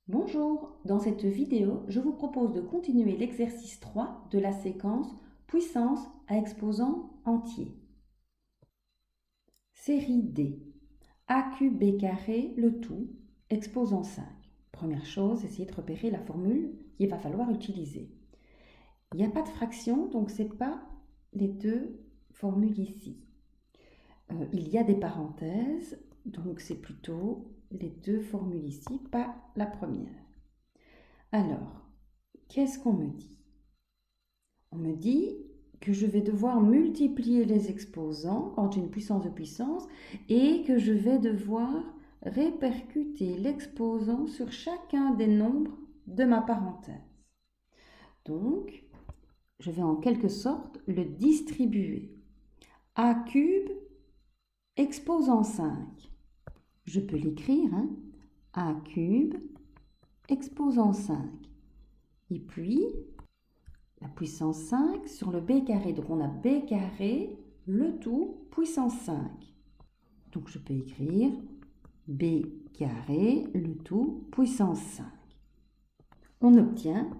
Bonjour, dans cette vidéo, je vous propose de continuer l'exercice 3 de la séquence puissance à exposant entier. Série D, a cube b carré, le tout, exposant 5. Première chose, essayez de repérer la formule qu'il va falloir utiliser. Il n'y a pas de fraction, donc ce n'est pas les deux formules ici. Il y a des parenthèses, donc c'est plutôt les deux formules ici, pas la première. Alors, qu'est-ce qu'on me dit? On me dit que je vais devoir multiplier les exposants quand j'ai une puissance de puissance et que je vais devoir répercuter l'exposant sur chacun des nombres de ma parenthèse. Donc, je vais en quelque sorte le distribuer. A cube exposant 5. Je peux l'écrire, A cube exposant 5. Et puis, la puissance 5 sur le b carré. Donc, on a b carré, le tout, puissance 5. Donc, je peux écrire b carré, le tout, puissance 5. On obtient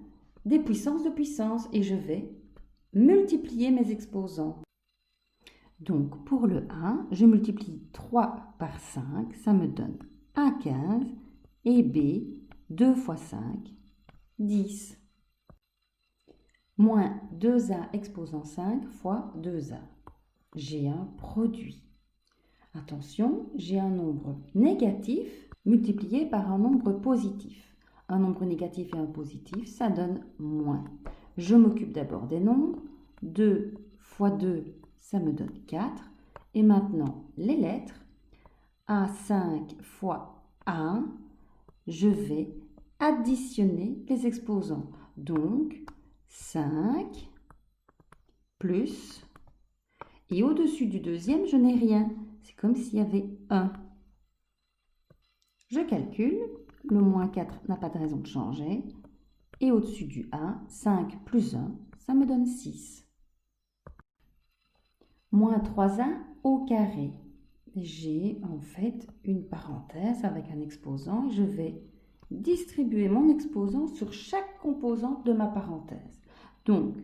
des puissances de puissance et je vais multiplier mes exposants. Donc, pour le 1, je multiplie 3 par 5, ça me donne A15 et b, 2 fois 5, 10. Moins 2a exposant 5 fois 2a. J'ai un produit. Attention, j'ai un nombre négatif multiplié par un nombre positif. Un nombre négatif et un positif, ça donne moins. Je m'occupe d'abord des nombres. 2 fois 2, ça me donne 4. Et maintenant, les lettres. A5 fois A1, je vais additionner les exposants. Donc, 5 plus, et au-dessus du deuxième, je n'ai rien. C'est comme s'il y avait 1. Je calcule, le moins 4 n'a pas de raison de changer. Et au-dessus du 1, 5 plus 1, ça me donne 6. Moins 3a au carré. J'ai en fait une parenthèse avec un exposant. Je vais distribuer mon exposant sur chaque composante de ma parenthèse. Donc,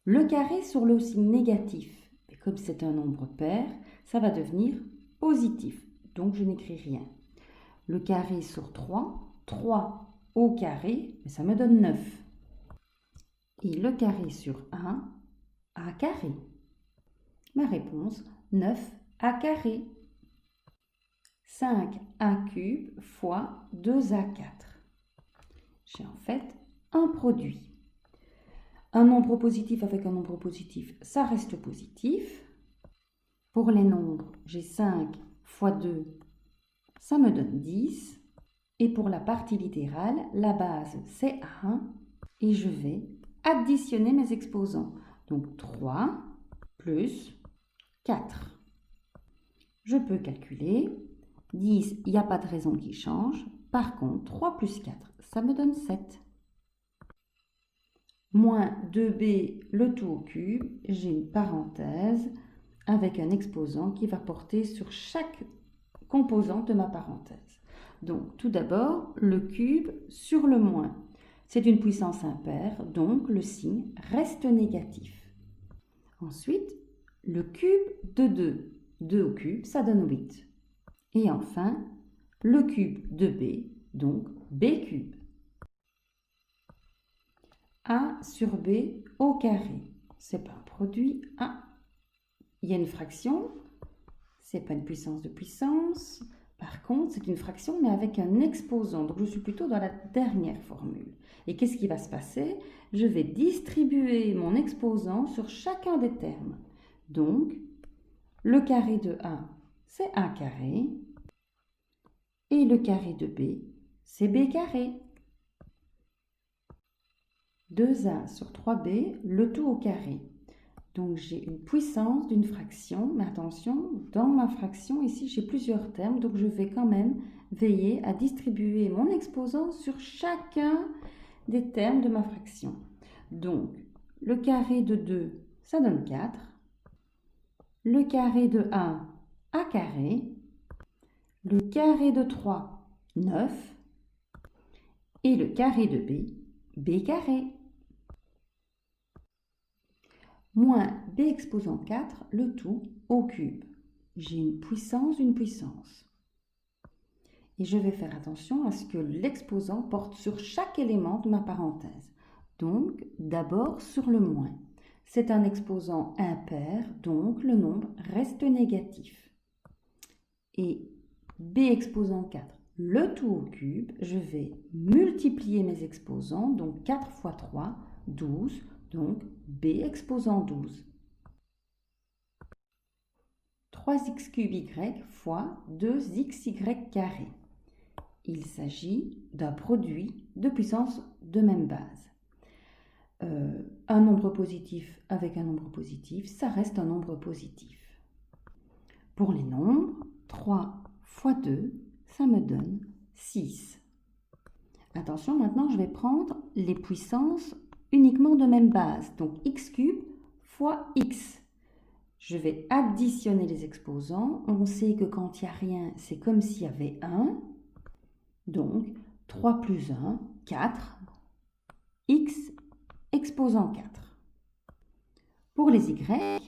le carré sur le signe négatif, et comme c'est un nombre pair, ça va devenir positif. Donc, je n'écris rien. Le carré sur 3, 3 au carré, mais ça me donne 9. Et le carré sur 1, a carré. Ma réponse, 9 a carré. 5a cube fois 2a4. J'ai en fait un produit. Un nombre positif avec un nombre positif, ça reste positif. Pour les nombres, j'ai 5 fois 2, ça me donne 10. Et pour la partie littérale, la base, c'est 1. Et je vais additionner mes exposants. Donc 3 plus 4. Je peux calculer. 10, il n'y a pas de raison qu'il change. Par contre, 3 plus 4, ça me donne 7. Moins 2b, le tout au cube, j'ai une parenthèse avec un exposant qui va porter sur chaque composante de ma parenthèse. Donc, tout d'abord, le cube sur le moins. C'est une puissance impaire, donc le signe reste négatif. Ensuite, le cube de 2. 2 au cube, ça donne 8. Et enfin, le cube de b, donc b cube. A sur b au carré. C'est pas un produit A. Il y a une fraction, c'est pas une puissance de puissance. Par contre, c'est une fraction, mais avec un exposant. Donc, je suis plutôt dans la dernière formule. Et qu'est-ce qui va se passer? Je vais distribuer mon exposant sur chacun des termes. Donc, le carré de A, c'est A carré. Et le carré de B, c'est B carré. 2a sur 3b, le tout au carré. Donc, j'ai une puissance d'une fraction, mais attention, dans ma fraction, ici, j'ai plusieurs termes, donc je vais quand même veiller à distribuer mon exposant sur chacun des termes de ma fraction. Donc, le carré de 2, ça donne 4. Le carré de 1, a carré. Le carré de 3, 9. Et le carré de b, b carré. Moins b exposant 4, le tout au cube. J'ai une puissance. Et je vais faire attention à ce que l'exposant porte sur chaque élément de ma parenthèse. Donc, d'abord sur le moins. C'est un exposant impair, donc le nombre reste négatif. Et b exposant 4, le tout au cube, je vais multiplier mes exposants, donc 4 fois 3, 12, donc b exposant 12. 3x cube y fois 2xy carré. Il s'agit d'un produit de puissance de même base. Un nombre positif avec un nombre positif, ça reste un nombre positif. Pour les nombres, 3 fois 2, ça me donne 6. Attention, maintenant je vais prendre les puissances uniquement de même base, donc x cube fois x. Je vais additionner les exposants. On sait que quand il n'y a rien, c'est comme s'il y avait 1. Donc, 3 plus 1, 4, x exposant 4. Pour les y,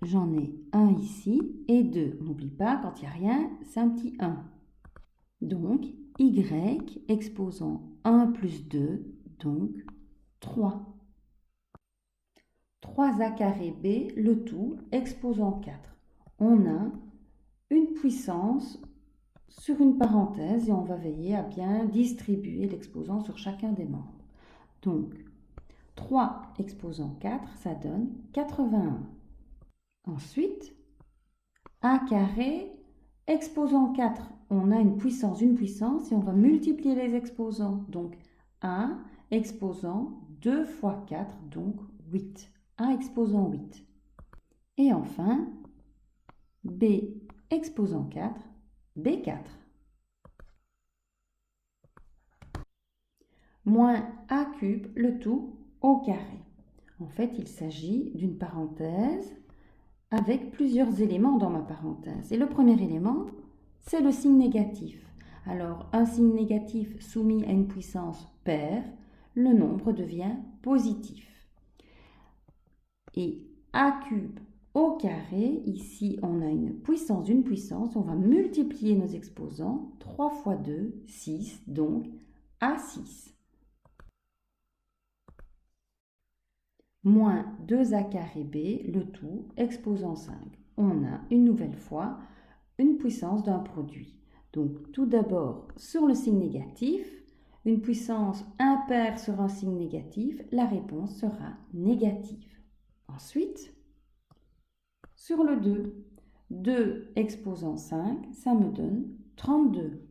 j'en ai 1 ici et 2. N'oublie pas, quand il n'y a rien, c'est un petit 1. Donc, y exposant 1 plus 2, donc 3. 3a carré b, le tout exposant 4. On a une puissance sur une parenthèse et on va veiller à bien distribuer l'exposant sur chacun des membres. Donc, 3 exposant 4, ça donne 81. Ensuite, a carré exposant 4, on a une puissance et on va multiplier les exposants. Donc, a exposant 2 fois 4, donc 8. A exposant 8. Et enfin, b exposant 4, b4. Moins a cube, le tout au carré. En fait, il s'agit d'une parenthèse avec plusieurs éléments dans ma parenthèse. Et le premier élément, c'est le signe négatif. Alors, un signe négatif soumis à une puissance paire, le nombre devient positif. Et a cube au carré, ici on a une puissance, on va multiplier nos exposants, 3 fois 2, 6, donc A6. Moins 2a carré b, le tout exposant 5. On a une nouvelle fois une puissance d'un produit. Donc tout d'abord sur le signe négatif, une puissance impaire sur un signe négatif, la réponse sera négative. Ensuite, sur le 2, 2 exposant 5, ça me donne 32.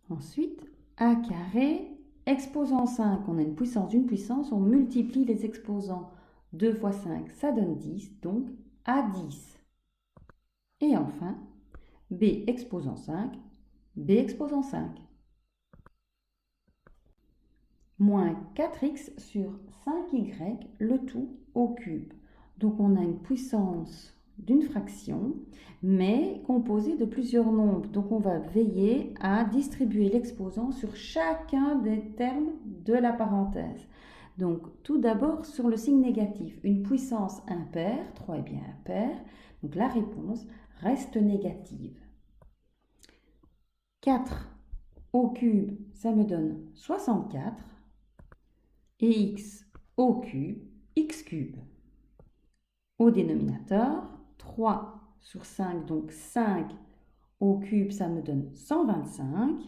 Ensuite, a carré exposant 5, on a une puissance, on multiplie les exposants. 2 fois 5, ça donne 10, donc A10. Et enfin, b exposant 5, b exposant 5. Moins 4x sur 5y, le tout au cube. Donc on a une puissance d'une fraction, mais composée de plusieurs nombres. Donc on va veiller à distribuer l'exposant sur chacun des termes de la parenthèse. Donc tout d'abord sur le signe négatif, une puissance impaire, 3 est bien impair, donc la réponse reste négative. 4 au cube, ça me donne 64. Et x au cube, x cube. Au dénominateur, 3 sur 5, donc 5 au cube, ça me donne 125.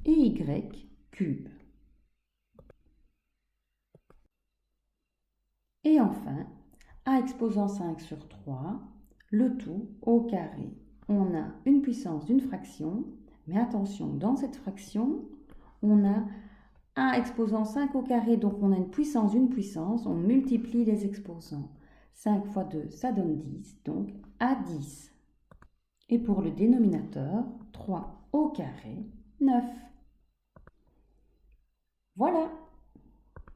Et y cube. Et enfin, a exposant 5 sur 3, le tout au carré. On a une puissance d'une fraction, mais attention, dans cette fraction, on a a exposant 5 au carré, donc on a une puissance, on multiplie les exposants. 5 fois 2, ça donne 10, donc A10. Et pour le dénominateur, 3 au carré, 9. Voilà.